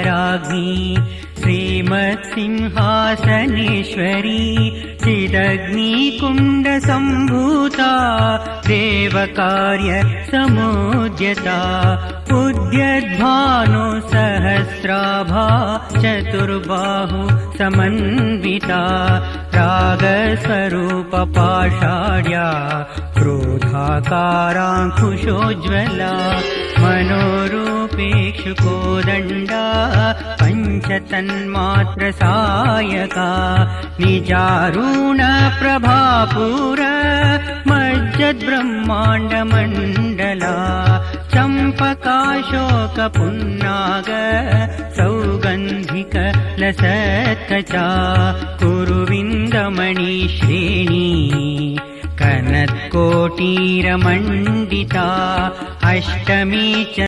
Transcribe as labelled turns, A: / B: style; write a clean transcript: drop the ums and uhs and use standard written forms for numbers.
A: राज्ञी श्रीमत्सिंहासनेश्वरी चिदग्निकुण्डसम्भूता देवकार्य समुद्यता उद्यद्भानु सहस्राभा चतुर्बाहु समन्विता रागस्वरूप पाषाढ्या क्रोधाकाराङ्कुशोज्ज्वला मनोरूपेक्षुकोदण्डा पञ्चतन्मात्रसायका निजारुणप्रभापूर मज्जद्ब्रह्माण्डमण्डला चम्पकाशोकपुन्नाग सौगन्धिक लसत्कचा कुरुविन्दमणिश्रेणी कनत्कोटीरमण्डिता अष्टमी च